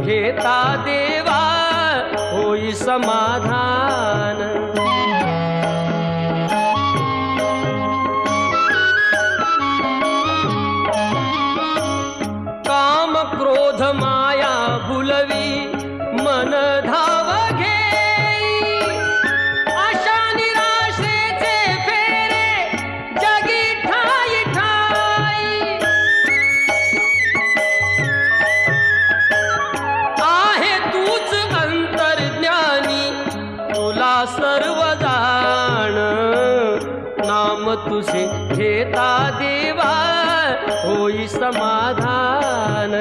घेता देवा होई समाधान। काम क्रोध माया भुलवी मन धाव घेई, आशा निराशेचे फेरे जगी ठाई ठाई। आहे तूच अंतर्ज्ञानी तुला सर्व जाण, नाम तुझे घेता देवा होई समाधान।